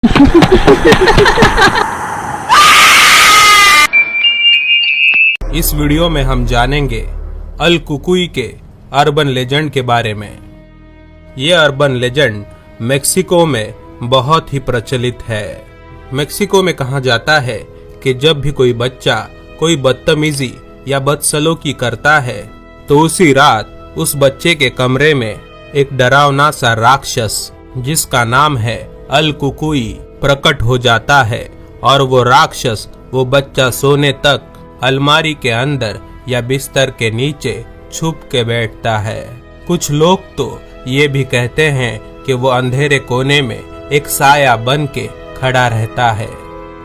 इस वीडियो में हम जानेंगे अल कुकुई के अर्बन लेजेंड के बारे में। ये अर्बन लेजेंड मेक्सिको में बहुत ही प्रचलित है। मेक्सिको में कहा जाता है कि जब भी कोई बच्चा कोई बदतमीजी या बदसलूकी करता है तो उसी रात उस बच्चे के कमरे में एक डरावना सा राक्षस जिसका नाम है अल कुकुई प्रकट हो जाता है और वो राक्षस वो बच्चा सोने तक अलमारी के अंदर या बिस्तर के नीचे छुप के बैठता है। कुछ लोग तो ये भी कहते हैं कि वो अंधेरे कोने में एक साया बन के खड़ा रहता है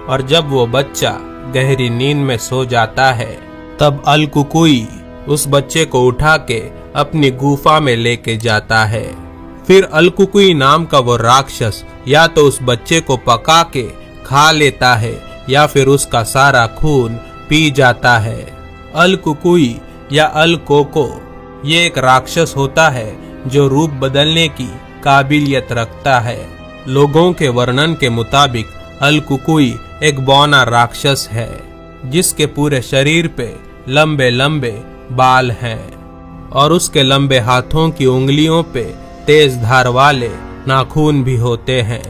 और जब वो बच्चा गहरी नींद में सो जाता है तब अल कुकुई उस बच्चे को उठा के अपनी गुफा में लेके जाता है। फिर अल कुकुई नाम का वो राक्षस या तो उस बच्चे को पका के खा लेता है या फिर उसका सारा खून पी जाता है। अल कुकुई या अल कोको ये एक राक्षस होता है जो रूप बदलने की काबिलियत रखता है। लोगों के वर्णन के मुताबिक अल कुकुई एक बौना राक्षस है जिसके पूरे शरीर पे लंबे लंबे बाल हैं और उसके लंबे हाथों की उंगलियों पे तेज धार वाले नाखून भी होते हैं।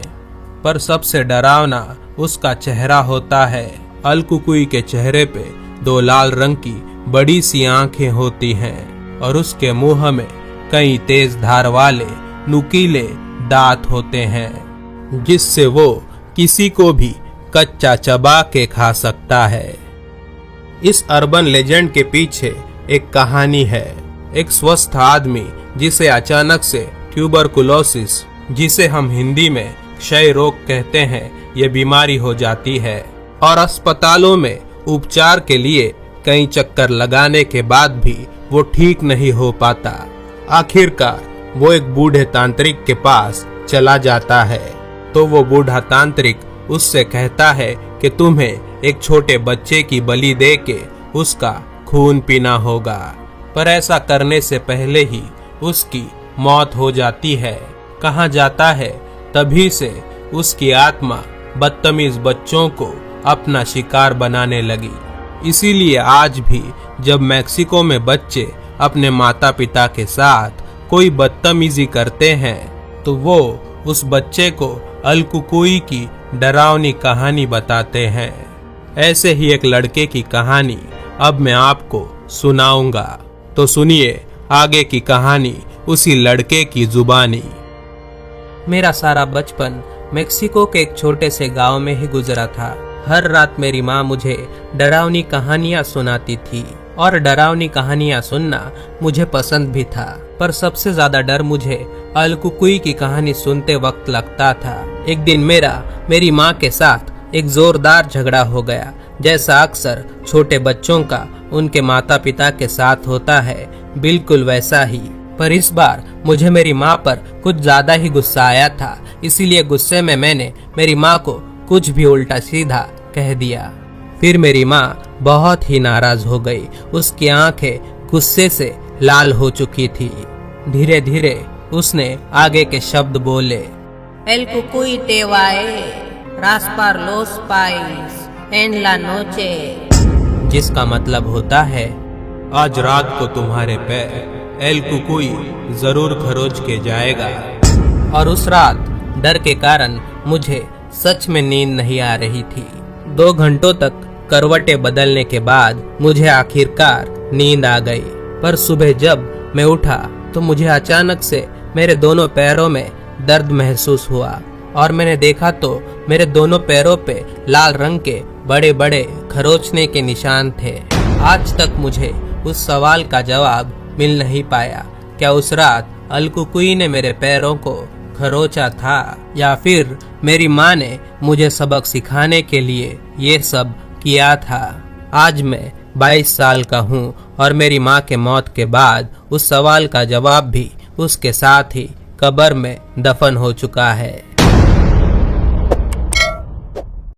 पर सबसे डरावना उसका चेहरा होता है। अल कुकुई के चेहरे पे दो लाल रंग की बड़ी सी आंखें होती हैं और उसके मुंह में कई तेज धार वाले नुकीले दांत होते हैं जिससे वो किसी को भी कच्चा चबा के खा सकता है। इस अर्बन लेजेंड के पीछे एक कहानी है। एक स्वस्थ आदमी जिसे अचानक से ट्यूबरकुलोसिस, जिसे हम हिंदी में क्षय रोग कहते हैं, ये बीमारी हो जाती है और अस्पतालों में उपचार के लिए कई चक्कर लगाने के बाद भी वो ठीक नहीं हो पाता। आखिरकार वो एक बूढ़े तांत्रिक के पास चला जाता है तो वो बूढ़ा तांत्रिक उससे कहता है कि तुम्हें एक छोटे बच्चे की बलि दे के उसका खून पीना होगा, पर ऐसा करने से पहले ही उसकी मौत हो जाती है। कहा जाता है तभी से उसकी आत्मा बदतमीज बच्चों को अपना शिकार बनाने लगी। इसीलिए आज भी जब मेक्सिको में बच्चे अपने माता पिता के साथ कोई बदतमीजी करते हैं तो वो उस बच्चे को अल कुकुई की डरावनी कहानी बताते हैं। ऐसे ही एक लड़के की कहानी अब मैं आपको सुनाऊंगा, तो सुनिए आगे की कहानी उसी लड़के की जुबानी। मेरा सारा बचपन मेक्सिको के एक छोटे से गांव में ही गुजरा था। हर रात मेरी माँ मुझे डरावनी कहानियाँ सुनाती थी और डरावनी कहानियाँ सुनना मुझे पसंद भी था, पर सबसे ज्यादा डर मुझे अल कुकुई की कहानी सुनते वक्त लगता था। एक दिन मेरी माँ के साथ एक जोरदार झगड़ा हो गया, जैसा अक्सर छोटे बच्चों का उनके माता पिता के साथ होता है, बिल्कुल वैसा ही। पर इस बार मुझे मेरी माँ पर कुछ ज्यादा ही गुस्सा आया था, इसीलिए गुस्से में मैंने मेरी माँ को कुछ भी उल्टा सीधा कह दिया। फिर मेरी माँ बहुत ही नाराज हो गई। उसकी आंखें गुस्से से लाल हो चुकी थी। धीरे धीरे उसने आगे के शब्द बोले, El cucuy te vae, raspar los pais en la noche, जिसका मतलब होता है आज रात को तुम्हारे पैर एल कुकुई जरूर खरोच के जाएगा। और उस रात डर के कारण मुझे सच में नींद नहीं आ रही थी। 2 घंटों तक करवटें बदलने के बाद मुझे आखिरकार नींद आ गई। पर सुबह जब मैं उठा तो मुझे अचानक से मेरे दोनों पैरों में दर्द महसूस हुआ और मैंने देखा तो मेरे दोनों पैरों पे लाल रंग के बड़े बड़े खरोचने के निशान थे। आज तक मुझे उस सवाल का जवाब मिल नहीं पाया, क्या उस रात अल कुकुई ने मेरे पैरों को खरोचा था या फिर मेरी माँ ने मुझे सबक सिखाने के लिए ये सब किया था। आज मैं 22 साल का हूँ और मेरी माँ के मौत के बाद उस सवाल का जवाब भी उसके साथ ही कब्र में दफन हो चुका है।